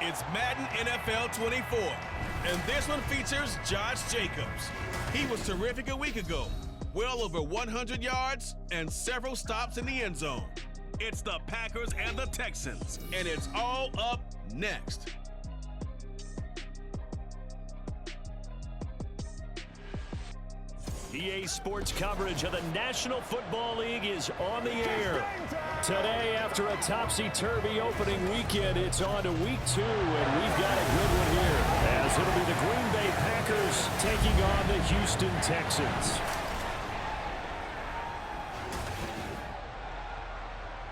It's Madden NFL 24, and this one features Josh Jacobs. He was terrific a week ago, well over 100 yards and several stops in the end zone. It's the Packers and the Texans, and it's all up next. EA Sports coverage of the National Football League is on the air. Today, after a topsy-turvy opening weekend, it's on to week 2, and we've got a good one here, as it'll be the Green Bay Packers taking on the Houston Texans.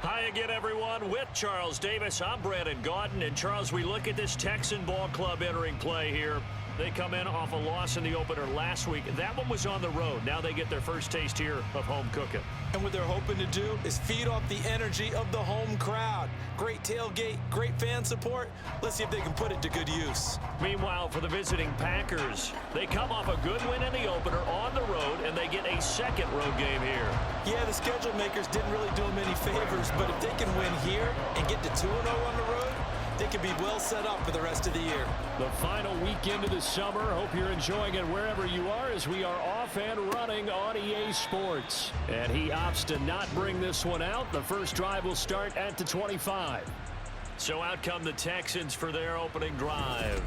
Hi again, everyone. With Charles Davis, I'm Brandon Gaudin. And Charles, we look at this Texan ball club entering play here. They come in off a loss in the opener last week. That one was on the road. Now they get their first taste here of home cooking. And what they're hoping to do is feed off the energy of the home crowd. Great tailgate, great fan support. Let's see if they can put it to good use. Meanwhile, for the visiting Packers, they come off a good win in the opener on the road, and they get a second road game here. Yeah, the schedule makers didn't really do them any favors, but if they can win here and get to 2-0 on the road, they can be well set up for the rest of the year. The final weekend of the summer. Hope you're enjoying it wherever you are, as we are off and running on EA Sports. And he opts to not bring this one out. The first drive will start at the 25. So out come the Texans for their opening drive.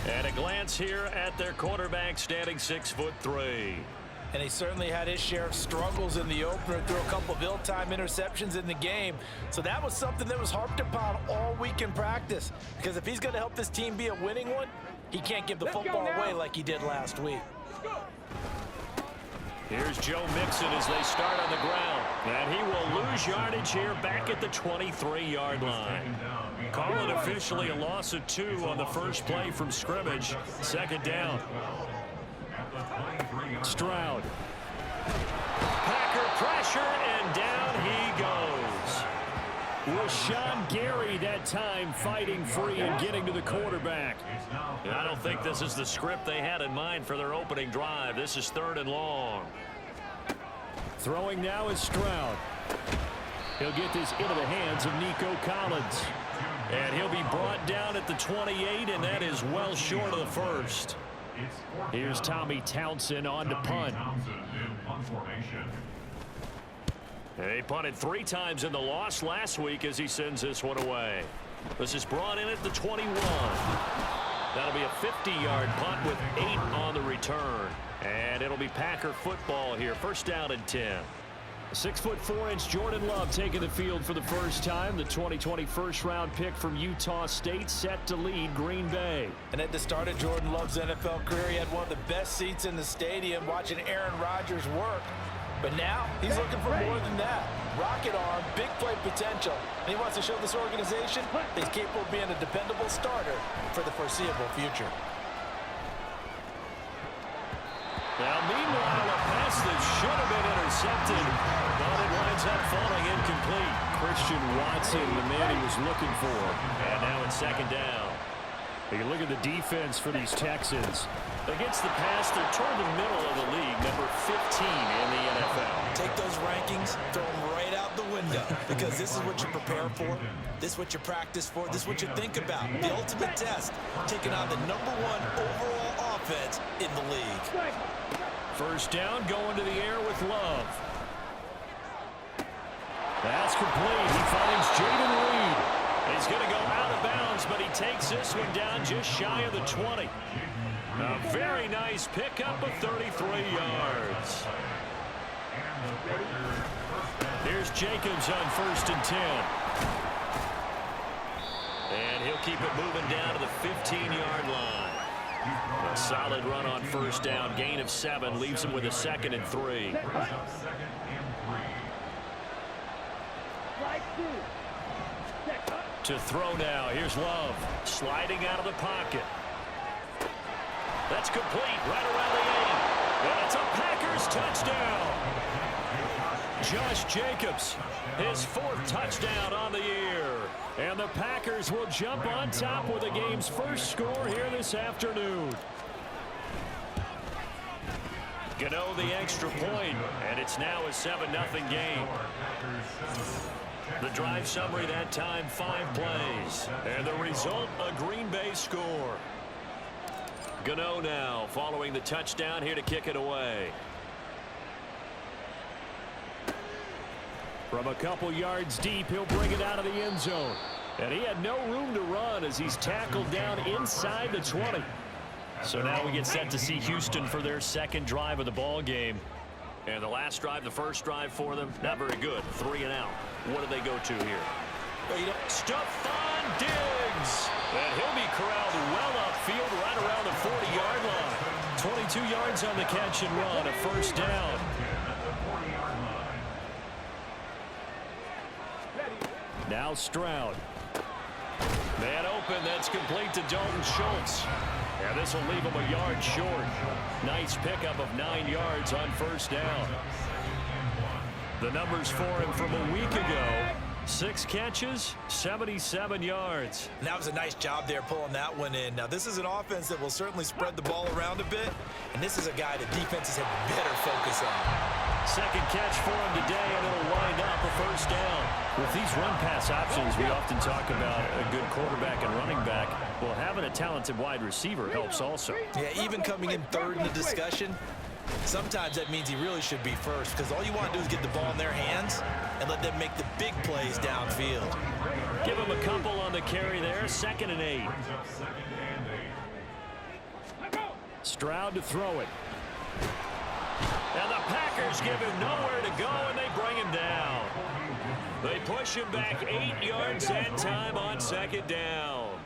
And a glance here at their quarterback, standing 6'3". And he certainly had his share of struggles in the opener, threw a couple of ill-timed interceptions in the game. So that was something that was harped upon all week in practice. Because if he's going to help this team be a winning one, he can't give the football away like he did last week. Here's Joe Mixon as they start on the ground. And he will lose yardage here back at the 23-yard line. Call it officially a loss of 2 on the first play from scrimmage. Second down. Stroud. Packer pressure, and down he goes. Rashawn Gary that time fighting free and getting to the quarterback. I don't think this is the script they had in mind for their opening drive. This is 3rd and long. Throwing now is Stroud. He'll get this into the hands of Nico Collins. And he'll be brought down at the 28, and that is well short of the first. Here's Tommy Townsend on to punt. He punted 3 times in the loss last week as he sends this one away. This is brought in at the 21. That'll be a 50-yard punt with 8 on the return. And it'll be Packer football here. First down and 10. 6'4" Jordan Love taking the field for the first time. The 2020 first-round pick from Utah State set to lead Green Bay. And at the start of Jordan Love's NFL career, he had one of the best seats in the stadium watching Aaron Rodgers work. But now he's looking for more than that. Rocket arm, big play potential. And he wants to show this organization that he's capable of being a dependable starter for the foreseeable future. Now, meanwhile, a pass that should have been intercepted, but it winds up falling incomplete. Christian Watson, the man he was looking for. And now it's second down. You look at the defense for these Texans. Against the pass, they're toward the middle of the league, number 15 in the NFL. Take those rankings, throw them right out the window, because this is what you prepare for, this is what you practice for, this is what you think about. The ultimate test, taking on the #1 overall offense in the league. First down, going to the air with Love. That's complete. He finds Jaden Reed. He's going to go out of bounds, but he takes this one down just shy of the 20. A very nice pickup of 33 yards. Here's Jacobs on 1st and 10. And he'll keep it moving down to the 15-yard line. A solid run on first down. Gain of 7 leaves him with a 2nd and 3. To throw now. Here's Love. Sliding out of the pocket. That's complete. Right around the 8. And it's a Packers touchdown. Josh Jacobs, his 4th touchdown on the year. And the Packers will jump on top with the game's first score here this afternoon. Gano the extra point, and it's now a 7-0 game. The drive summary that time, 5 plays. And the result, a Green Bay score. Gano now following the touchdown here to kick it away. From a couple yards deep, he'll bring it out of the end zone. And he had no room to run as he's tackled down inside the 20. So now we get set to see Houston for their second drive of the ball game. And the last drive, the first drive for them, not very good. 3 and out. What do they go to here? Stephon Diggs. And he'll be corralled well upfield right around the 40-yard line. 22 yards on the catch and run, a first down. Now Stroud. Man open, that's complete to Dalton Schultz. And this will leave him a yard short. Nice pickup of 9 yards on first down. The numbers for him from a week ago. 6 catches, 77 yards. And that was a nice job there pulling that one in. Now, this is an offense that will certainly spread the ball around a bit. And this is a guy that defenses have better focus on. Second catch for him today, and it'll wind up a first down. With these run-pass options, we often talk about a good quarterback and running back. Well, having a talented wide receiver helps also. Yeah, even coming in third in the discussion, sometimes that means he really should be first, because all you want to do is get the ball in their hands and let them make the big plays downfield. Give him a couple on the carry there, 2nd and 8. Stroud to throw it. And the Packers give him nowhere to go, and they bring him down. They push him back 8 yards that time on 2nd down.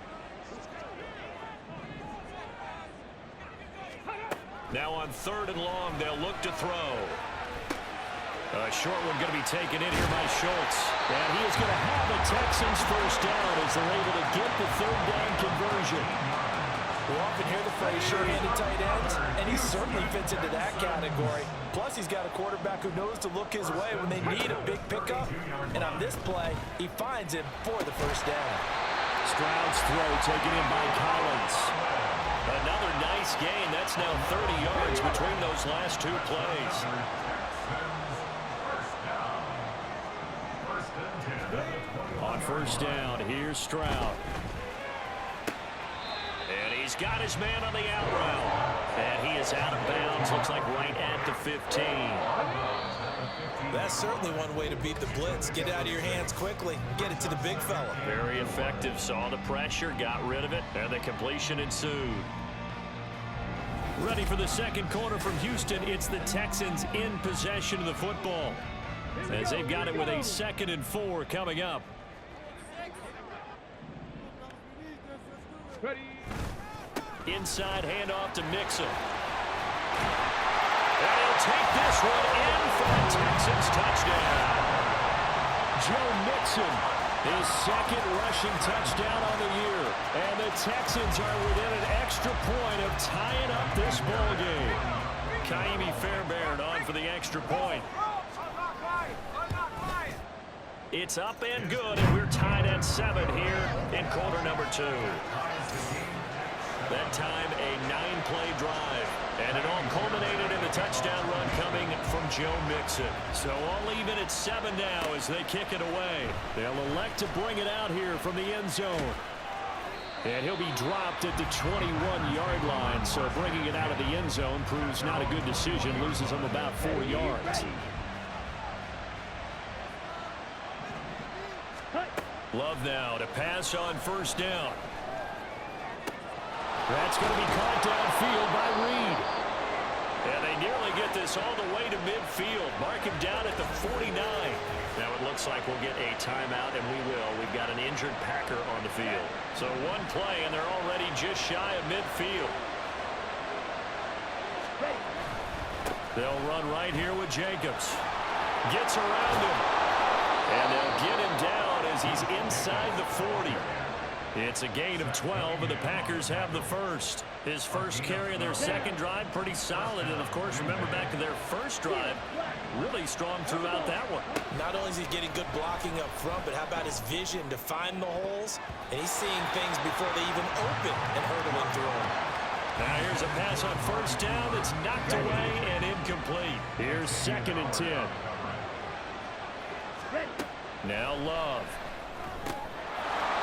Now on 3rd and long, they'll look to throw. A short one going to be taken in here by Schultz. And he is going to have the Texans first down as they're able to get the 3rd down conversion. We'll often hear the phrase sure-handed tight ends, and he certainly fits into that category. Plus, he's got a quarterback who knows to look his way when they need a big pickup. And on this play, he finds him for the first down. Stroud's throw taken in by Collins. Another nice gain. That's now 30 yards between those last 2 plays. On first down, here's Stroud. And he's got his man on the out route. And he is out of bounds. Looks like right at the 15. That's certainly one way to beat the blitz. Get it out of your hands quickly. Get it to the big fella. Very effective. Saw the pressure, got rid of it, and the completion ensued. Ready for the second quarter from Houston. It's the Texans in possession of the football, as they've got it with a 2nd and 4 coming up. Inside handoff to Mixon. And he'll take this one in for the Texans touchdown. Joe Mixon, his 2nd rushing touchdown on the year. And the Texans are within an extra point of tying up this ball game. Kaimi Fairbairn on for the extra point. It's up and good, and we're tied at 7 here in quarter number 2. That time, a 9-play drive. And it all culminated in the touchdown run coming from Joe Mixon. So all even at 7 now as they kick it away. They'll elect to bring it out here from the end zone. And he'll be dropped at the 21-yard line. So bringing it out of the end zone proves not a good decision. Loses him about 4 yards. Love now to pass on first down. That's going to be caught downfield by Reed. And they nearly get this all the way to midfield. Mark him down at the 49. Now it looks like we'll get a timeout, and we will. We've got an injured Packer on the field. So one play, and they're already just shy of midfield. They'll run right here with Jacobs. Gets around him. And they'll get him down as he's inside the 40. It's a gain of 12, and the Packers have the first. His first carry of their second drive, pretty solid. And, of course, remember back to their first drive, really strong throughout that one. Not only is he getting good blocking up front, but how about his vision to find the holes? And he's seeing things before they even open and hurdling through them. Now here's a pass on first down that's knocked away and incomplete. Here's 2nd and 10. Now Love.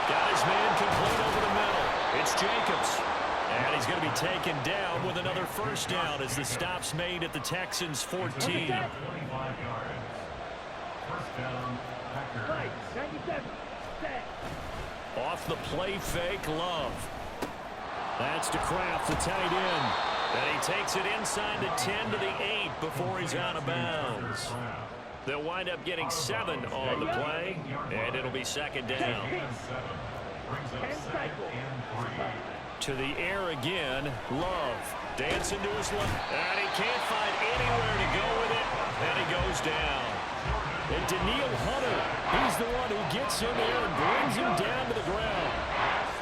Got his man complete over the middle. It's Jacobs. And he's going to be taken down with another first down as the stop's made at the Texans' 14. Off the play fake, Love. That's to Kraft, the tight end. And he takes it inside the 10 to the 8 before he's out of bounds. They'll wind up getting 7 on the play, and it'll be second down. To the air again, Love. Dancing to his left, and he can't find anywhere to go with it, and he goes down. And Daniil Hunter, he's the one who gets in there and brings him down to the ground.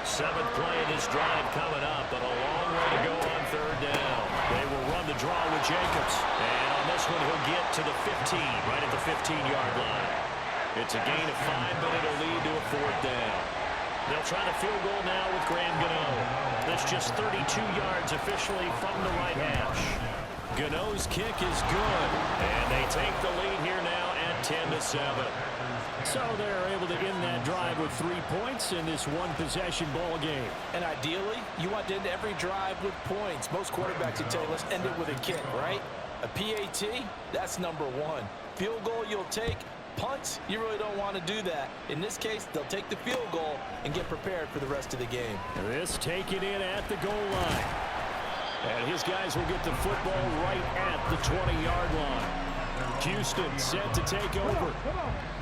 7th play of this drive coming up, but a long way to go on third down. They will run the draw with Jacobs, and on this one he'll get to the 15, right at the 15-yard line. It's a gain of 5, but it'll lead to a 4th down. They'll try the field goal now with Graham Gano. That's just 32 yards officially from the right hash. Gano's kick is good, and they take the lead here now at 10-7. So they're able to end that drive with 3 points in this one-possession ball game. And ideally, you want to end every drive with points. Most quarterbacks would tell you, let's end it with a kick, right? A PAT, that's number 1. Field goal you'll take. Punts, you really don't want to do that. In this case, they'll take the field goal and get prepared for the rest of the game. This taken in at the goal line. And his guys will get the football right at the 20-yard line. Houston set to take over.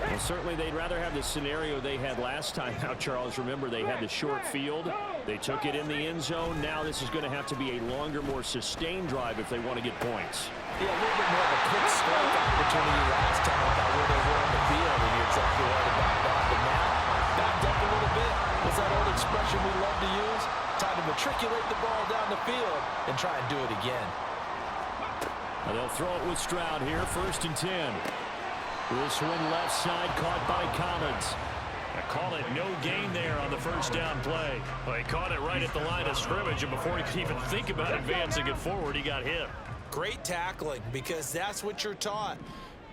Well, certainly they'd rather have the scenario they had last time out, Charles. Remember, they had the short field. They took it in the end zone. Now this is going to have to be a longer, more sustained drive if they want to get points. Yeah, a little bit more of a quick strike opportunity last time about where they were in the field, and you're exactly right about that. But now, backed up a little bit. What's that old expression we love to use? Time to matriculate the ball down the field and try and do it again. And they'll throw it with Stroud here, 1st and 10. This one left side caught by Collins. I call it no gain there on the first down play. Well, he caught it right at the line of scrimmage, and before he could even think about advancing it forward, he got hit. Great tackling, because that's what you're taught.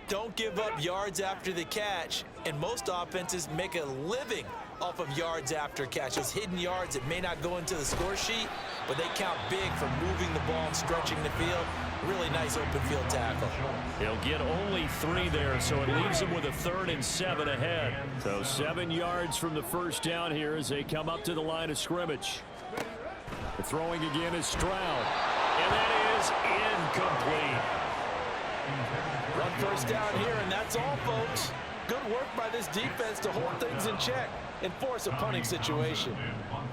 Don't give up yards after the catch, and most offenses make a living off of yards after catch. Those hidden yards that may not go into the score sheet, but they count big for moving the ball and stretching the field. Really nice open field tackle. He'll get only 3 there, so it leaves him with a 3rd and 7 ahead. So 7 yards from the first down here as they come up to the line of scrimmage. The throwing again is Stroud, and that is incomplete. Run first down here, and that's all, folks. Good work by this defense to hold things in check and force a punting situation.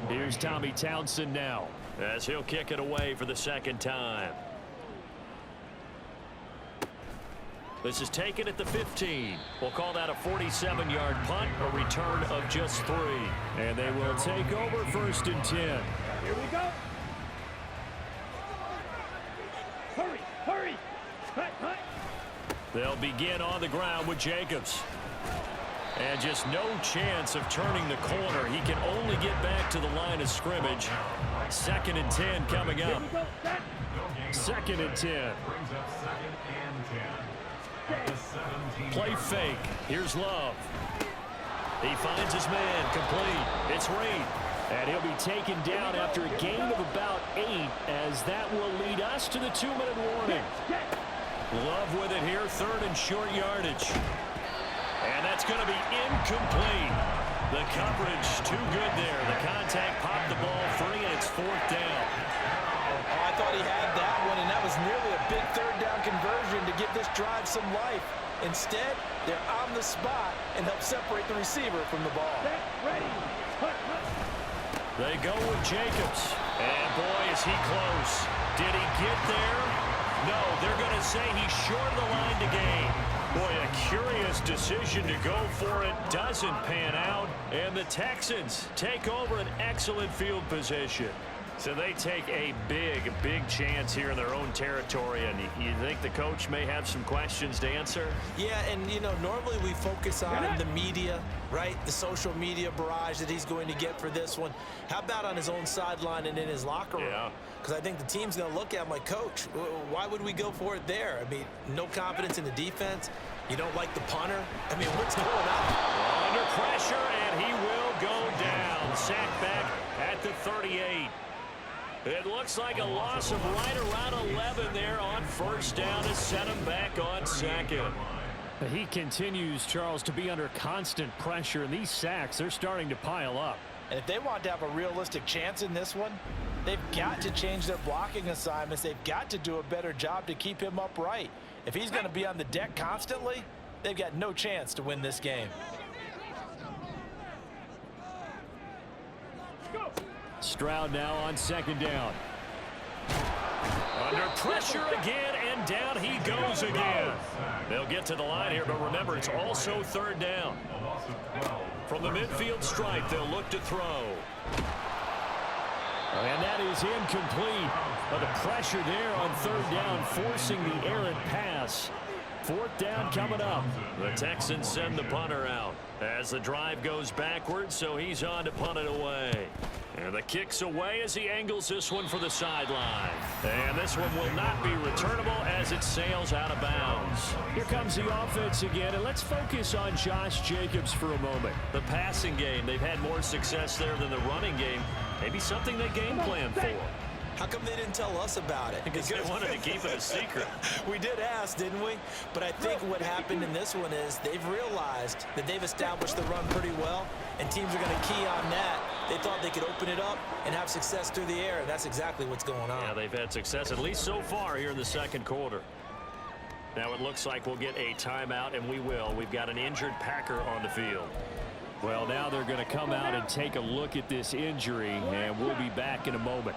Here's Tommy Townsend now as he'll kick it away for the 2nd time. This is taken at the 15. We'll call that a 47-yard punt, a return of just 3. And they will take over 1st and 10. Here we go. Hurry, hurry. Hut, hut. They'll begin on the ground with Jacobs. And just no chance of turning the corner. He can only get back to the line of scrimmage. 2nd and 10 coming up. 2nd and 10. Play fake. Here's Love. He finds his man complete. It's Reed. And he'll be taken down after a gain of about 8, as that will lead us to the 2-minute warning. Love with it here, 3rd and short yardage. And that's going to be incomplete. The coverage too good there. The contact popped the ball free, and it's 4th down. Oh, I thought he had that one, and that was nearly a big 3rd down conversion to give this drive some life. Instead, they're on the spot and help separate the receiver from the ball. Ready. They go with Jacobs. And boy, is he close. Did he get there? No, they're going to say he's short of the line to gain. Boy, a curious decision to go for it. Doesn't pan out. And the Texans take over an excellent field position. So they take a big chance here in their own territory. And you think the coach may have some questions to answer? Yeah, and, you know, normally we focus on the media, right? The social media barrage that he's going to get for this one. How about on his own sideline and in his locker room? Yeah. Because I think the team's going to look at him like, Coach, why would we go for it there? I mean, no confidence in the defense. You don't like the punter? I mean, what's going on? Under pressure, and he will go down. Sacked back at the 38. It looks like a loss of right around 11 there on first down to set him back on second. He continues, Charles, to be under constant pressure, and these sacks, they're starting to pile up. And if they want to have a realistic chance in this one, they've got to change their blocking assignments. They've got to do a better job to keep him upright. If he's going to be on the deck constantly, they've got no chance to win this game. Stroud now on second down. Under pressure again, and down he goes again. They'll get to the line here, but remember, it's also third down. From the midfield stripe, they'll look to throw. And that is incomplete. But the pressure there on third down, forcing the errant pass. Fourth down coming up. The Texans send the punter out as the drive goes backwards, so he's on to punt it away. And the kick's away as he angles this one for the sideline. And this one will not be returnable as it sails out of bounds. Here comes the offense again, and let's focus on Josh Jacobs for a moment. The passing game, they've had more success there than the running game. Maybe something they game plan for. How come they didn't tell us about it? Because they wanted to keep it a secret. We did ask, didn't we? But I think what happened in this one is they've realized that they've established the run pretty well, and teams are going to key on that. They thought they could open it up and have success through the air, and that's exactly what's going on. Yeah, they've had success, at least so far here in the second quarter. Now it looks like we'll get a timeout, and we will. We've got an injured Packer on the field. Well, now they're going to come out and take a look at this injury, and we'll be back in a moment.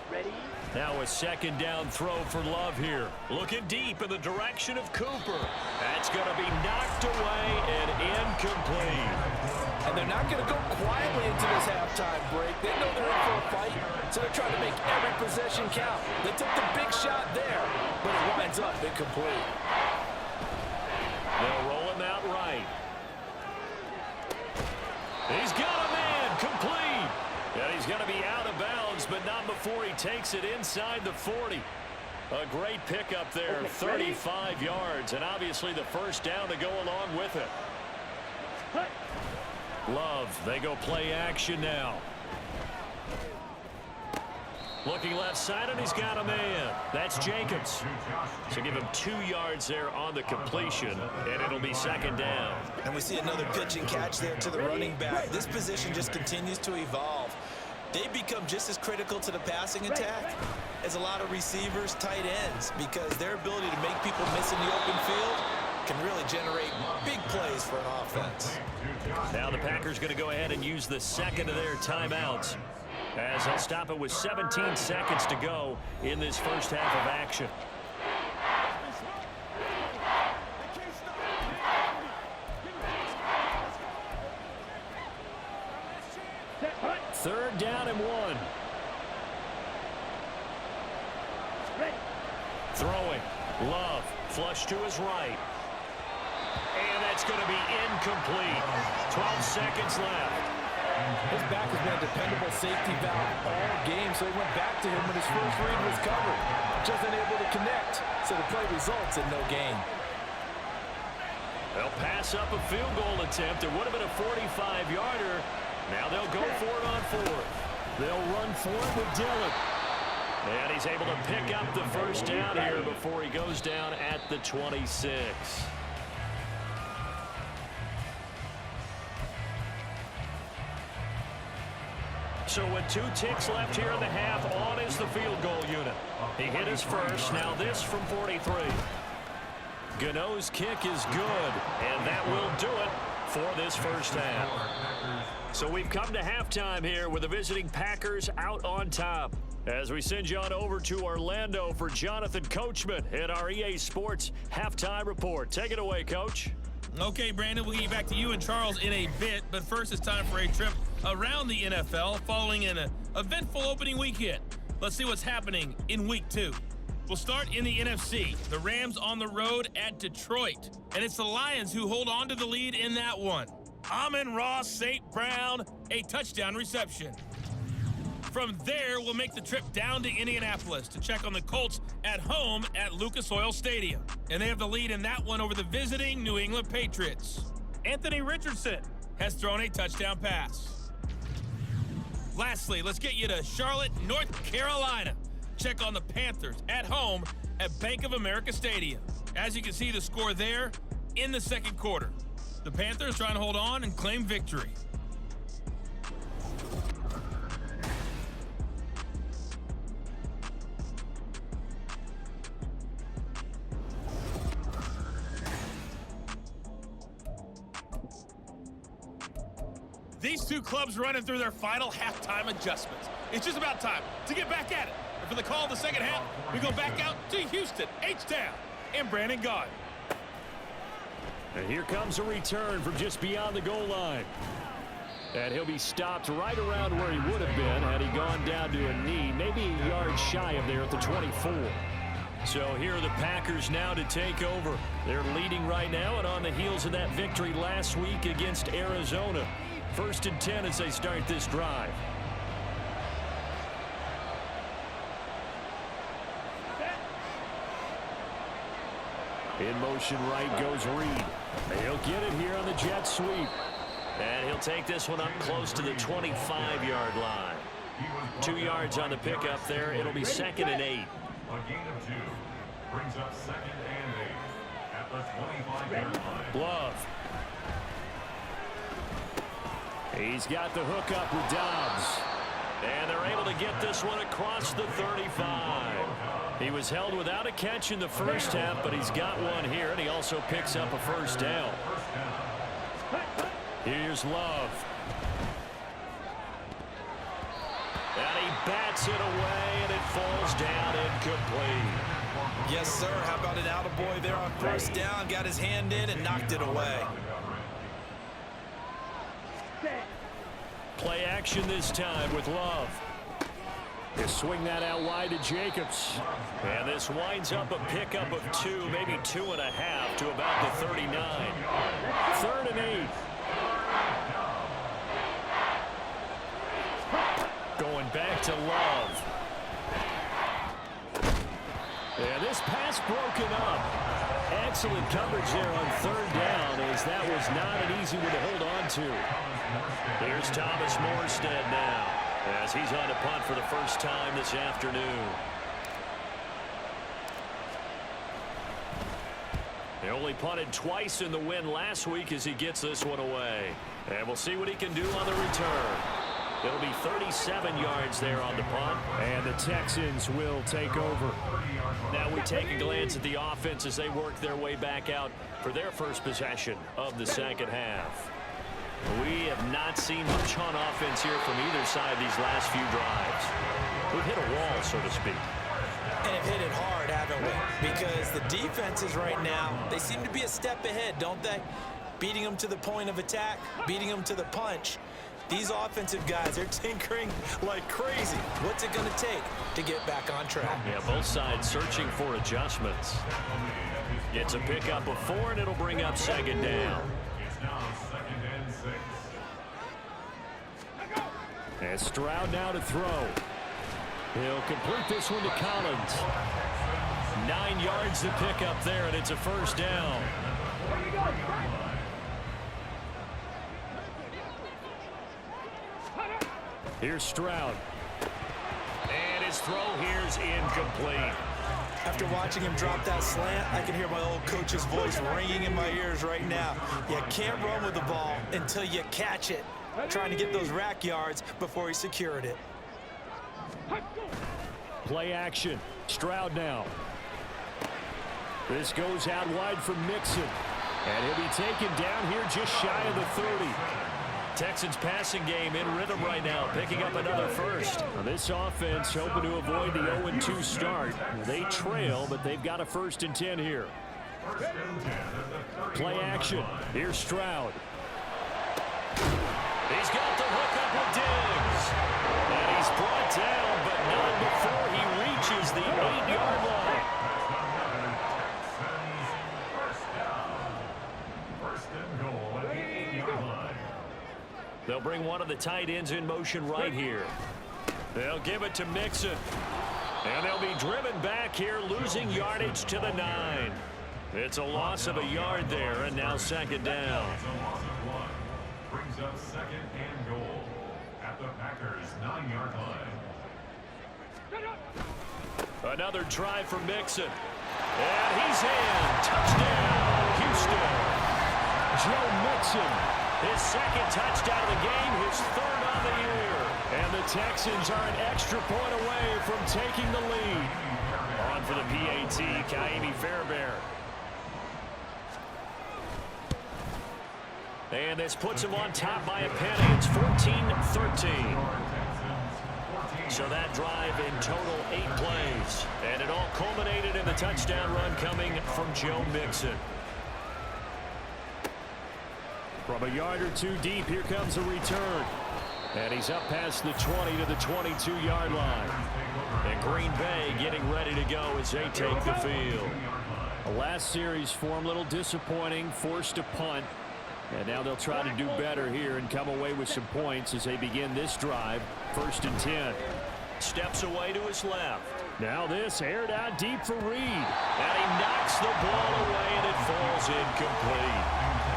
Ready? Now a second down throw for Love here. Looking deep in the direction of Cooper. That's going to be knocked away and incomplete. And they're not going to go quietly into this halftime break. They know they're in for a fight, so they're trying to make every possession count. They took the big shot there, but it winds up incomplete. They'll roll him out right. He's got a man, complete. And he's going to be out of bounds, but not before he takes it inside the 40. A great pickup there, 35 yards, and obviously the first down to go along with it. Love, they go play action now. Looking left side, and he's got a man. That's Jacobs. So give him 2 yards there on the completion, and it'll be second down. And we see another pitch and catch there to the running back. This position just continues to evolve. They become just as critical to the passing attack as a lot of receivers, tight ends, because their ability to make people miss in the open field can really generate big plays for an offense. Now the Packers going to go ahead and use the second of their timeouts, as they'll stop it with 17 seconds to go in this first half of action. Third down and 1. Throwing. Love. Flush to his right. And that's going to be incomplete. 12 seconds left. His back has been a dependable safety valve all game, so he went back to him when his first read was covered. Just unable to connect, so the play results in no gain. They'll pass up a field goal attempt. It would have been a 45-yarder. Now they'll go for it on 4th. They'll run for it with Dillon. And he's able to pick up the first down here before he goes down at the 26. So with 2 ticks left here in the half, on is the field goal unit. He hit his first. Now this from 43. Gano's kick is good, and that will do it for this first half. So we've come to halftime here with the visiting Packers out on top. As we send you on over to Orlando for Jonathan Coachman at our EA Sports Halftime Report. Take it away, Coach. Okay, Brandon, we'll get back to you and Charles in a bit, but first it's time for a trip around the NFL following an eventful opening weekend. Let's see what's happening in Week 2. We'll start in the NFC. The Rams on the road at Detroit, and it's the Lions who hold on to the lead in that one. Amon-Ra St. Brown, a touchdown reception. From there, we'll make the trip down to Indianapolis to check on the Colts at home at Lucas Oil Stadium. And they have the lead in that one over the visiting New England Patriots. Anthony Richardson has thrown a touchdown pass. Lastly, let's get you to Charlotte, North Carolina. Check on the Panthers at home at Bank of America Stadium. As you can see, the score there in the second quarter. The Panthers trying to hold on and claim victory. These two clubs running through their final halftime adjustments. It's just about time to get back at it. And for the call of the second half, we go back out to Houston, H-Town, and Brandon Gaudin. And here comes a return from just beyond the goal line. And he'll be stopped right around where he would have been had he gone down to a knee, maybe a yard shy of there at the 24. So here are the Packers now to take over. They're leading right now and on the heels of that victory last week against Arizona. 1st and 10 as they start this drive. In motion right goes Reed. He'll get it here on the jet sweep. And he'll take this one up close to the 25-yard line. 2 yards on the pickup there. It'll be 2nd and 8. A gain of 2 brings up 2nd and 8 at the 25-yard line. Love. He's got the hook up with Dobbs. And they're able to get this one across the 35. He was held without a catch in the first half, but he's got one here, and he also picks up a first down. Here's Love. And he bats it away, and it falls down incomplete. Yes, sir. How about an attaboy there on 1st down? Got his hand in and knocked it away. Play action this time with Love. He'll swing that out wide to Jacobs. And this winds up a pickup of 2, maybe 2.5 to about the 39. 3rd and 8. Going back to Love. And this pass broken up. Excellent coverage there on 3rd down, as that was not an easy one to hold on to. Here's Thomas Morstead now, as he's on to punt for the first time this afternoon. He only punted twice in the win last week as he gets this one away. And we'll see what he can do on the return. It'll be 37 yards there on the punt. And the Texans will take over. Now we take a glance at the offense as they work their way back out for their first possession of the second half. We have not seen much on offense here from either side these last few drives. We've hit a wall, so to speak. And have hit it hard, haven't we? Because the defenses right now, they seem to be a step ahead, don't they? Beating them to the point of attack, beating them to the punch. These offensive guys, they're tinkering like crazy. What's it going to take to get back on track? Yeah, both sides searching for adjustments. It's a pickup of 4, and it'll bring up 2nd down. It's now 2nd and 6. And Stroud now to throw. He'll complete this one to Collins. 9 yards to pick up there, and it's a first down. Here's Stroud. And his throw here's incomplete. After watching him drop that slant, I can hear my old coach's voice ringing in my ears right now. You can't run with the ball until you catch it. Trying to get those rack yards before he secured it. Play action. Stroud now. This goes out wide from Mixon. And he'll be taken down here just shy of the 30. Texans passing game in rhythm right now, picking up another first. Now this offense hoping to avoid the 0-2 start. They trail, but they've got a 1st and 10 here. Play action. Here's Stroud. He's got the hook up with Diggs. And he's brought down, but not before he reaches the 8-yard line. First and goal at the 8-yard line. They'll bring one of the tight ends in motion right here. They'll give it to Mixon. And they'll be driven back here, losing yardage to the 9. It's a loss of a yard there, and now second down. It's a loss of 1. Brings up second and goal at the Packers' 9-yard line. Another try for Mixon. And he's in. Touchdown, Houston. Joe Mixon, his second touchdown of the game, his third on the year. And the Texans are an extra point away from taking the lead. On for the PAT, Kaimi Fairbairn. And this puts him on top by a penny. It's 14-13. So that drive in total 8 plays. And it all culminated in the touchdown run coming from Joe Mixon. From a yard or two deep, here comes a return. And he's up past the 20 to the 22-yard line. And Green Bay getting ready to go as they take the field. The last series for him, a little disappointing, forced a punt. And now they'll try to do better here and come away with some points as they begin this drive. 1st and 10. Steps away to his left. Now this aired out deep for Reed. And he knocks the ball away and it falls incomplete.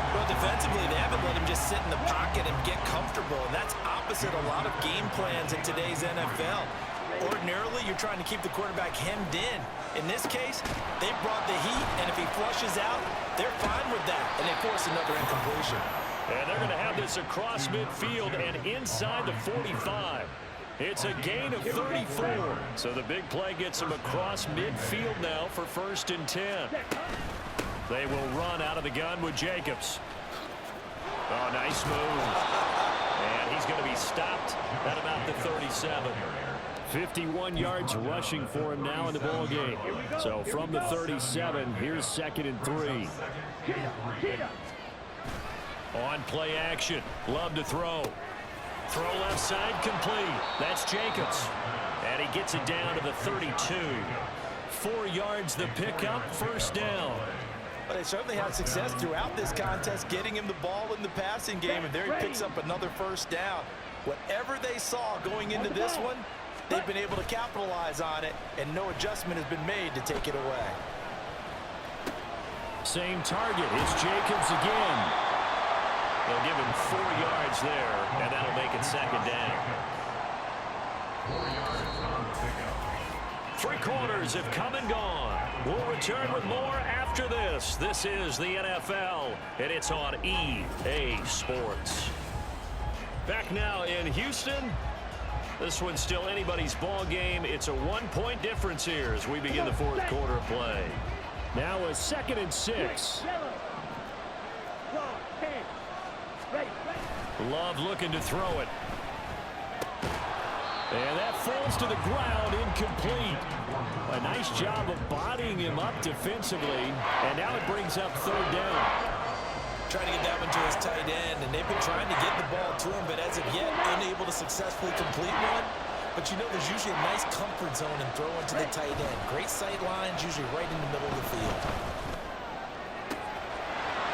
Well, defensively, they haven't let him just sit in the pocket and get comfortable. And that's opposite a lot of game plans in today's NFL. Ordinarily, you're trying to keep the quarterback hemmed in. In this case, they brought the heat, and if he flushes out, they're fine with that, and they force another incompletion. And they're going to have this across midfield and inside the 45. It's a gain of 34. So the big play gets them across midfield now for 1st and 10. They will run out of the gun with Jacobs. Oh, nice move. And he's going to be stopped at about the 37. 51 yards rushing for him now in the ball game. So from the 37, here's 2nd and 3. On play action. Love to throw. Throw left side complete. That's Jacobs. And he gets it down to the 32. 4 yards the pickup, 1st down. But they certainly had success throughout this contest, getting him the ball in the passing game, and there he picks up another 1st down. Whatever they saw going into this one, they've been able to capitalize on it, and no adjustment has been made to take it away. Same target. It's Jacobs again. They'll give him 4 yards there, and that'll make it 2nd down. 4 yards on the pickup. 3 quarters have come and gone. We'll return with more after this. This is the NFL, and it's on EA Sports. Back now in Houston. This one's still anybody's ball game. It's a 1-point difference here as we begin the 4th quarter of play. Now a 2nd and 6. Love looking to throw it. And that falls to the ground, incomplete. A nice job of bodying him up defensively. And now it brings up 3rd down. Trying to get that one to his tight end, and they've been trying to get the ball to him, but as of yet, unable to successfully complete one. But you know, there's usually a nice comfort zone in throwing to the tight end. Great sight lines, usually right in the middle of the field.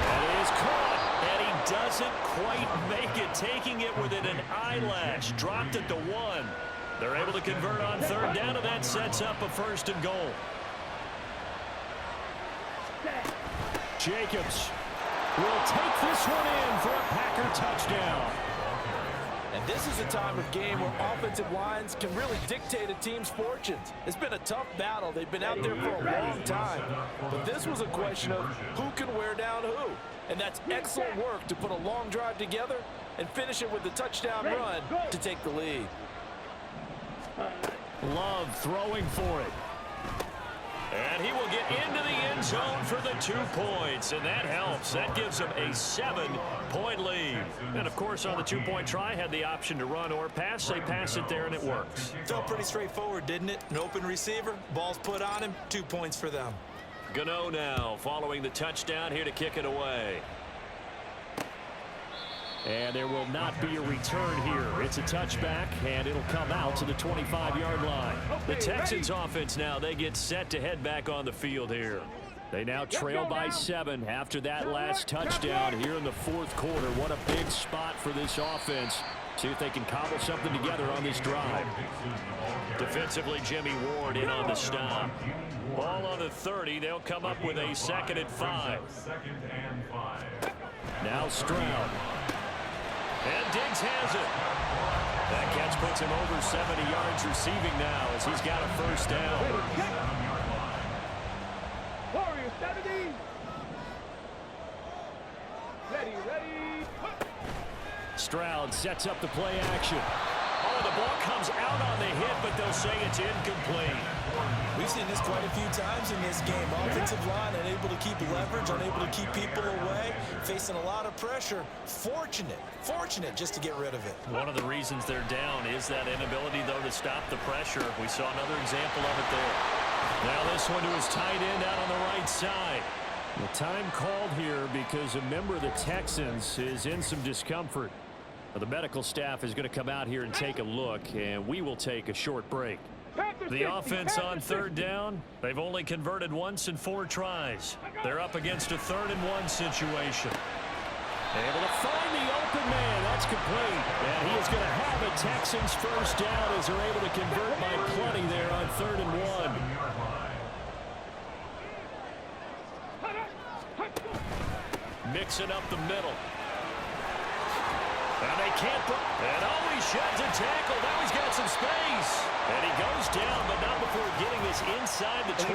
That is caught, and he doesn't quite make it, taking it within an eyelash. Dropped at the 1. They're able to convert on 3rd down, and that sets up a 1st and goal. Jacobs will take this one in for a Packer touchdown. And this is a time of game where offensive lines can really dictate a team's fortunes. It's been a tough battle. They've been out there for a long time. But this was a question of who can wear down who. And that's excellent work to put a long drive together and finish it with the touchdown run to take the lead. Love throwing for it. And he will get into the end zone for the 2 points, and that helps. That gives him a 7-point lead. And, of course, on the 2-point try, had the option to run or pass. They pass it there, and it works. Felt pretty straightforward, didn't it? An open receiver, ball's put on him, 2 points for them. Gano now following the touchdown here to kick it away. And there will not be a return here. It's a touchback, and it'll come out to the 25-yard line. The Texans offense now, they get set to head back on the field here. They now trail by 7 after that last touchdown here in the 4th quarter. What a big spot for this offense See if they can cobble something together on this drive. Defensively, Jimmy Ward in on the stop. Ball on the 30. They'll come up with a 2nd and 5. Now Stroud. And Diggs has it. That catch puts him over 70 yards receiving now as he's got a first down. Warriors 70. Ready. Stroud sets up the play action. Oh, the ball comes out on the hit, but they'll say it's incomplete. We've seen this quite a few times in this game. Offensive line unable to keep leverage, unable to keep people away, facing a lot of pressure. Fortunate just to get rid of it. One of the reasons they're down is that inability, though, to stop the pressure. We saw another example of it there. Now this one to his tight end out on the right side. The time called here because a member of the Texans is in some discomfort. The medical staff is going to come out here and take a look, and we will take a short break. The offense on 3rd down, they've only converted once in 4 tries. They're up against a 3rd and 1 situation. Able to find the open man. That's complete. And he is going to have a Texans first down as they're able to convert by plenty there on 3rd and 1. Mixing up the middle. And they can't put... And he sheds a tackle. Now he's got some space. And he goes down, but not before getting this inside the 25.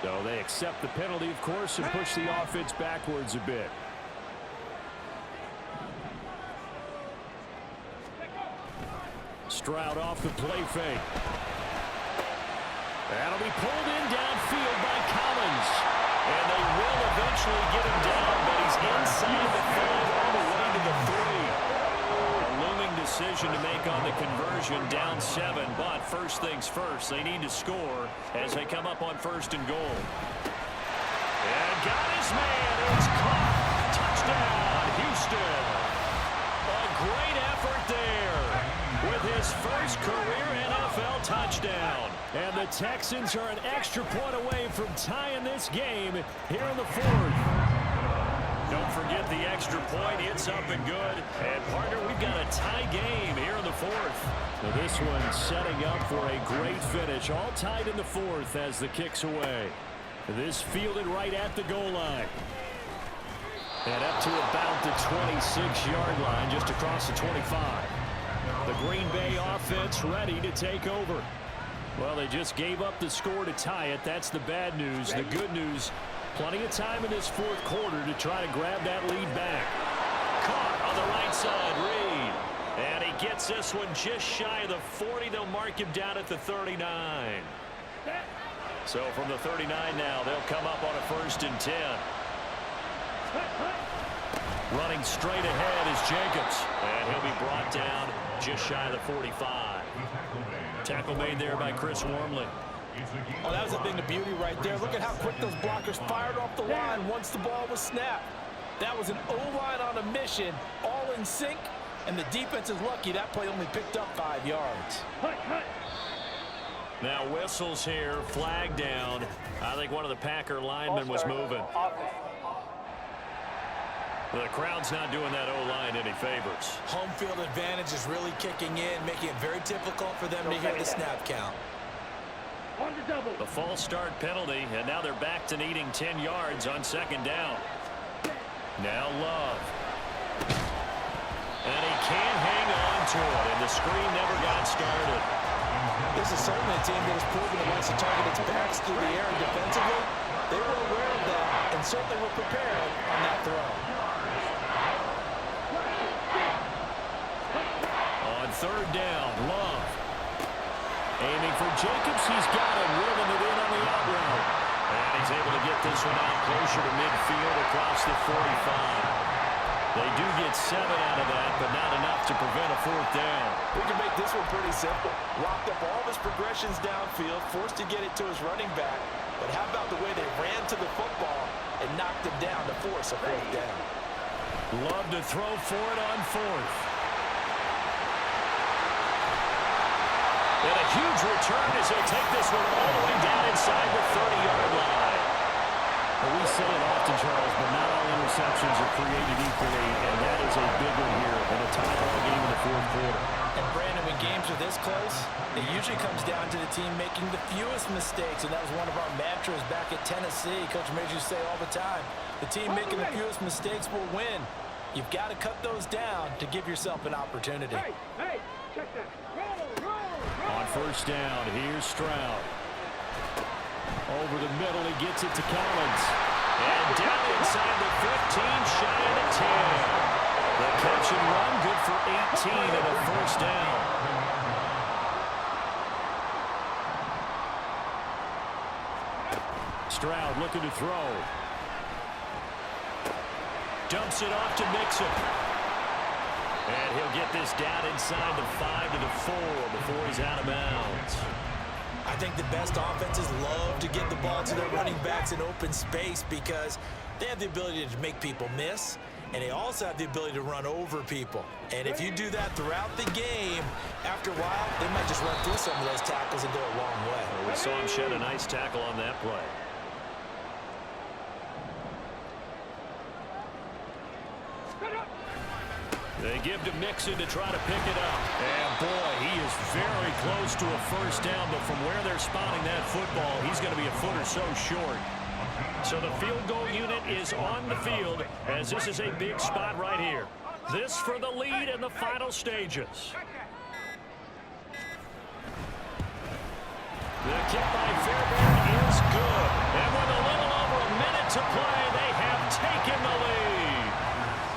So they accept the penalty, of course, and push the offense backwards a bit. Stroud off the play fake. That'll be pulled in downfield by Collins. And they will eventually get him down, but he's inside the 5 all the way to the 3. A looming decision to make on the conversion, down 7. But first things first, they need to score as they come up on 1st and goal. And got his man. It's caught. Touchdown, Houston. A great effort there with his first career NFL touchdown. And the Texans are an extra point away from tying this game here in the 4th. Don't forget the extra point. It's up and good. And, partner, we've got a tie game here in the 4th. Now this one setting up for a great finish. All tied in the 4th as the kick's away. This fielded right at the goal line. And up to about the 26-yard line, just across the 25. The Green Bay offense ready to take over. Well, they just gave up the score to tie it. That's the bad news. The good news, plenty of time in this 4th quarter to try to grab that lead back. Caught on the right side, Reed. And he gets this one just shy of the 40. They'll mark him down at the 39. So from the 39 now, they'll come up on a 1st and 10. Running straight ahead is Jacobs. And he'll be brought down just shy of the 45. Tackle made there by Chris Wormley. Oh, that was a thing of beauty right there. Look at how quick those blockers fired off the line once the ball was snapped. That was an O-line on a mission, all in sync, and the defense is lucky that play only picked up 5 yards. Now whistles here, flag down. I think one of the Packer linemen was moving. The crowd's not doing that O-line any favors. Home field advantage is really kicking in, making it very difficult for them to hear the snap count. The false start penalty, and now they're back to needing 10 yards on 2nd down. Now Love. And he can't hang on to it, and the screen never got started. This is certainly a team that has proven it wants to target its backs through the air and defensively. They were aware of that and certainly were prepared on that throw. On 3rd down, Love. Aiming for Jacobs. He's got him, reeling it in on the out route. And he's able to get this one out closer to midfield across the 45. They do get 7 out of that, but not enough to prevent a 4th down. We can make this one pretty simple. Locked up all of his progressions downfield, forced to get it to his running back. But how about the way they ran to the football and knocked him down to force a 4th down? Love to throw for it on 4th. And a huge return as he'll take this one all the way down inside the 30-yard line. Well, we say it often, Charles, but not all interceptions are created equally, and that is a big one here in a tie ball game in the fourth quarter. And Brandon, when games are this close, it usually comes down to the team making the fewest mistakes, and that was one of our mantras back at Tennessee. Coach Major used to say all the time, the team making the fewest mistakes will win. You've got to cut those down to give yourself an opportunity. Hey, check that. Roll. On first down, here's Stroud. Over the middle, he gets it to Collins. And down inside the 15, shy of the 10. The catch and run, good for 18 and a first down. Stroud looking to throw. Dumps it off to Mixon. And he'll get this down inside the 5 to the 4 before he's out of bounds. I think the best offenses love to get the ball to their running backs in open space because they have the ability to make people miss, and they also have the ability to run over people. And if you do that throughout the game, after a while, they might just run through some of those tackles and go a long way. Well, we saw him shed a nice tackle on that play. They give to Mixon to try to pick it up. And, boy, he is very close to a first down, but from where they're spotting that football, he's going to be a foot or so short. So the field goal unit is on the field, as this is a big spot right here. This for the lead in the final stages. The kick by Fairbairn is good. And with a little over a minute to play, they have taken the lead.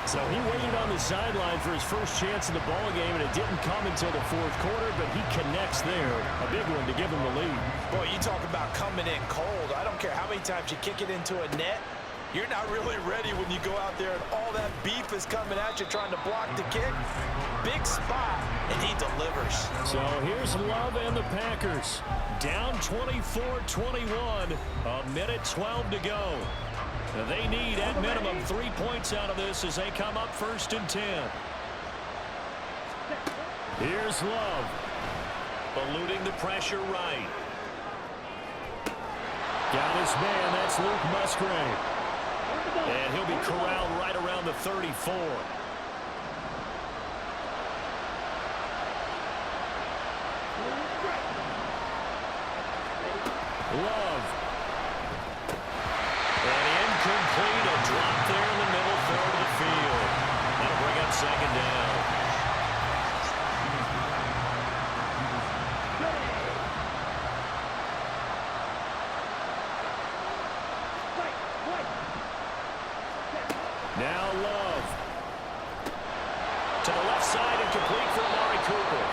So he waited on the sideline for his first chance in the ball game, and it didn't come until the fourth quarter, but he connects there. A big one to give him the lead. Boy, you talk about coming in cold. I don't care how many times you kick it into a net. You're not really ready when you go out there and all that beef is coming at you trying to block the kick. Big spot, and he delivers. So here's Love and the Packers. Down 24-21, a minute 12 to go. They need, at minimum, 3 points out of this as they come up 1st and 10. Here's Love. Eluding the pressure right. Got his man, that's Luke Musgrave. And he'll be corralled right around the 34. Love. Incomplete, a drop there in the middle third of the field. That'll bring up 2nd down. Now Love. To the left side and complete for Amari Cooper.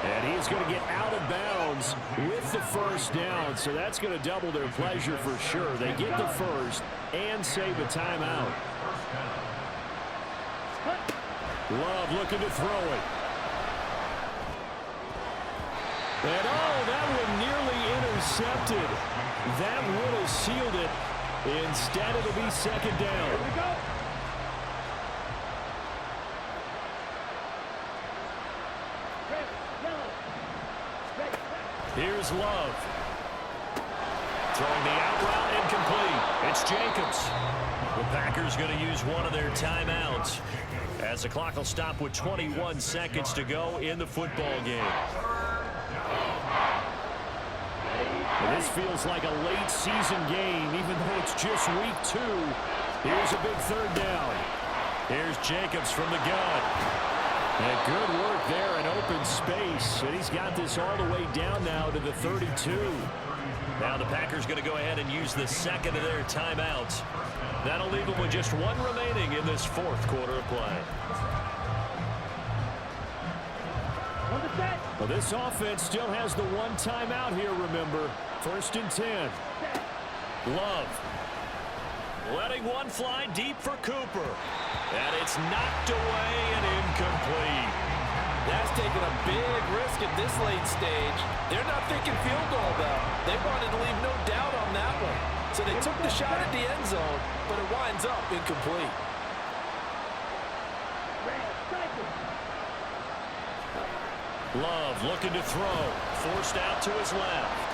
And he's going to get out of bounds with the first down, so that's going to double their pleasure for sure. They get the first and save a timeout. Love looking to throw it. And that one nearly intercepted. That would have sealed it. Instead, it'll be 2nd down. Here we go. Here's Love. Throwing the out route incomplete. It's Jacobs. The Packers going to use one of their timeouts as the clock will stop with 21 seconds to go in the football game. And this feels like a late season game, even though it's just week 2. Here's a big 3rd down. Here's Jacobs from the gun. And good work there in open space. And he's got this all the way down now to the 32. Now the Packers going to go ahead and use the 2nd of their timeouts. That'll leave them with just 1 remaining in this 4th quarter of play. Well, this offense still has the 1 timeout here, remember. 1st and 10. Love. Letting one fly deep for Cooper. And it's knocked away and incomplete. That's taking a big risk at this late stage. They're not thinking field goal, though. They wanted to leave no doubt on that one. So they took the shot at the end zone, but it winds up incomplete. Love looking to throw. Forced out to his left.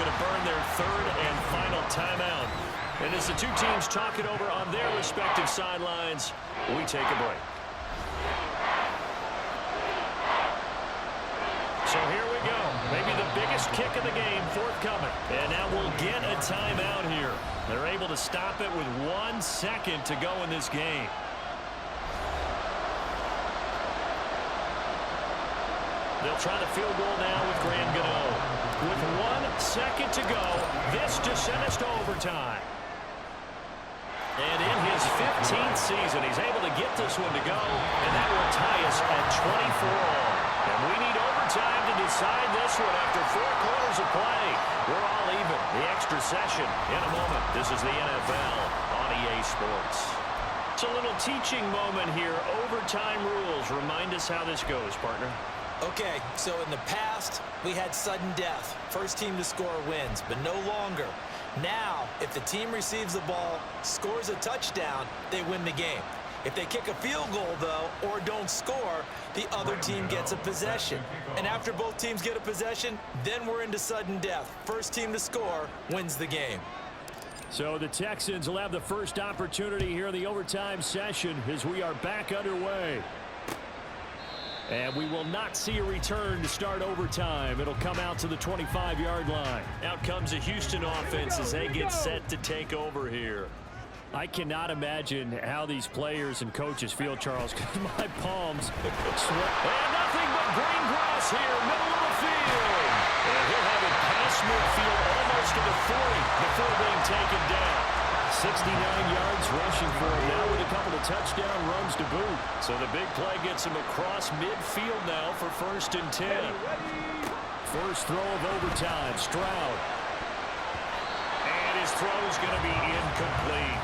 going to burn their third and final timeout. And as the two teams talk it over on their respective sidelines, we take a break. So here we go. Maybe the biggest kick of the game forthcoming. And now we'll get a timeout here. They're able to stop it with 1 second to go in this game. They'll try the field goal now with Graham Gano. With 1 second to go, this to send us to overtime. And in his 15th season, he's able to get this one to go, and that will tie us at 24 all. And we need overtime to decide this one after 4 quarters of play. We're all even. The extra session in a moment. This is the NFL on EA Sports. It's a little teaching moment here. Overtime rules. Remind us how this goes, partner. Okay, so in the past, we had sudden death. First team to score wins, but no longer. Now, if the team receives the ball, scores a touchdown, they win the game. If they kick a field goal, though, or don't score, the other team gets a possession. And after both teams get a possession, then we're into sudden death. First team to score wins the game. So the Texans will have the first opportunity here in the overtime session as we are back underway. And we will not see a return to start overtime. It'll come out to the 25-yard line. Out comes the Houston offense as they get set to take over here. I cannot imagine how these players and coaches feel, Charles, because my palms sweat. And nothing but green grass here, middle of the field. And he'll have it past midfield almost to the 40 before being taken down. 69 yards rushing for him now with a couple of touchdown runs to boot. So the big play gets him across midfield now for 1st and 10. First throw of overtime, Stroud. And his throw is going to be incomplete.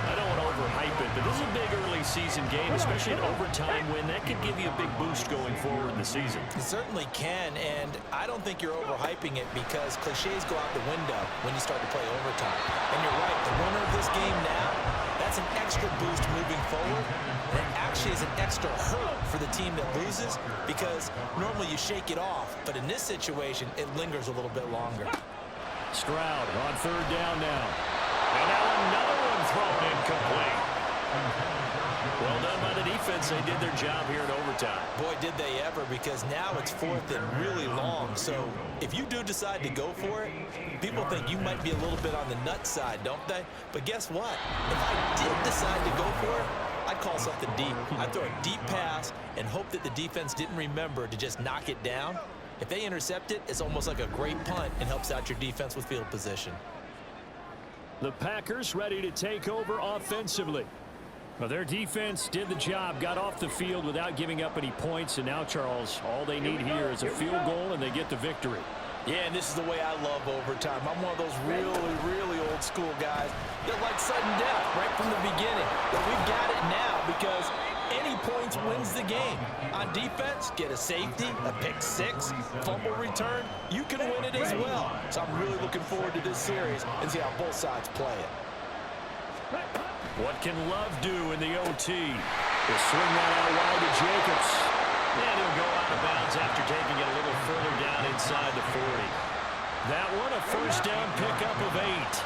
I don't want to overhype it, but this is a big early season game, especially an overtime win. That could give you a big boost going forward in the season. It certainly can, and I don't think you're overhyping it because cliches go out the window when you start to play overtime. And you're right, the winner of this game now, that's an extra boost moving forward. And it actually is an extra hurt for the team that loses because normally you shake it off, but in this situation, it lingers a little bit longer. Stroud on 3rd down now. And now another one thrown incomplete. Well done by the defense. They did their job here in overtime. Boy, did they ever, because now it's 4th and really long. So if you do decide to go for it, people think you might be a little bit on the nut side, don't they? But guess what? If I did decide to go for it, I'd call something deep. I'd throw a deep pass and hope that the defense didn't remember to just knock it down. If they intercept it, it's almost like a great punt and helps out your defense with field position. The Packers ready to take over offensively. Well, their defense did the job, got off the field without giving up any points, and now, Charles, all they need here is a field goal, and they get the victory. Yeah, and this is the way I love overtime. I'm one of those really, really old school guys that like sudden death right from the beginning. But we've got it now because any points wins the game. On defense, get a safety, a pick six, fumble return, you can win it as well. So I'm really looking forward to this series and see how both sides play it. What can Love do in the OT? He'll swing that out wide to Jacobs. And he'll go out of bounds after taking it a little further down inside the 40. That one a first down pickup of 8.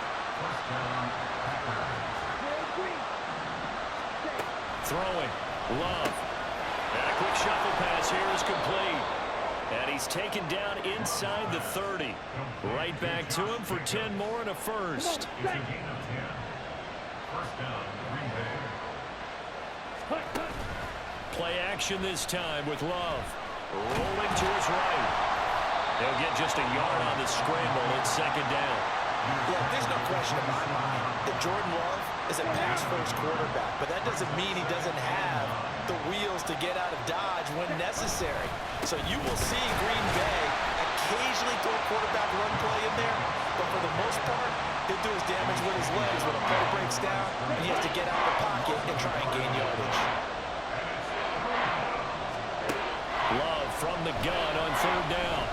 Throwing. Love. And a quick shuffle pass here is complete. And he's taken down inside the 30. Right back to him for 10 more and a first. Play action this time with Love. Rolling to his right. They'll get just a yard on the scramble. It's 2nd down. Yeah, there's no question in my mind that Jordan Love is a pass-first quarterback, but that doesn't mean he doesn't have the wheels to get out of Dodge when necessary. So you will see Green Bay occasionally throw a quarterback run play in there, but for the most part, he'll do his damage with his legs when a play breaks down, and he has to get out of the pocket and try and gain yardage. Love from the gun on 3rd down.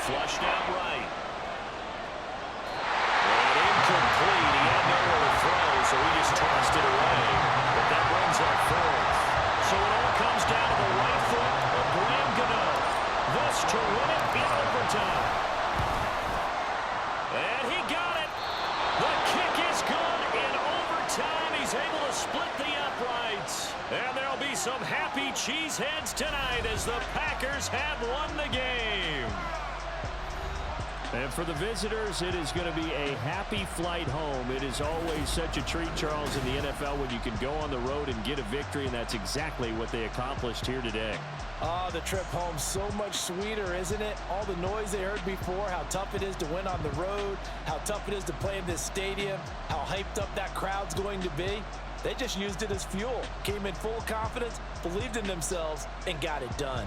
Flushed out right. And incomplete. He had nowhere to throw, so he just tossed it away. But that brings up 4th. So it all comes down to the right foot of Graham Gano. This to win it in overtime. some happy cheeseheads tonight as the Packers have won the game. And for the visitors, it is going to be a happy flight home. It is always such a treat, Charles, in the NFL when you can go on the road and get a victory, and that's exactly what they accomplished here today. Oh, the trip home so much sweeter, isn't it? All the noise they heard before, how tough it is to win on the road, how tough it is to play in this stadium, how hyped up that crowd's going to be. They just used it as fuel, came in full confidence, believed in themselves, and got it done.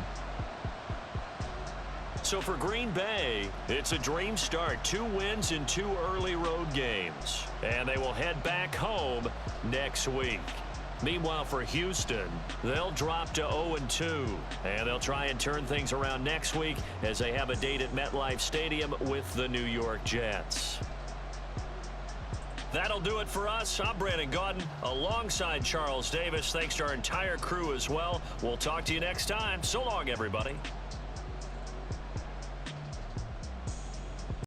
So for Green Bay, it's a dream start. 2 wins in 2 early road games. And they will head back home next week. Meanwhile, for Houston, they'll drop to 0-2. And they'll try and turn things around next week as they have a date at MetLife Stadium with the New York Jets. That'll do it for us. I'm Brandon Gaudin alongside Charles Davis. Thanks to our entire crew as well. We'll talk to you next time. So long, everybody.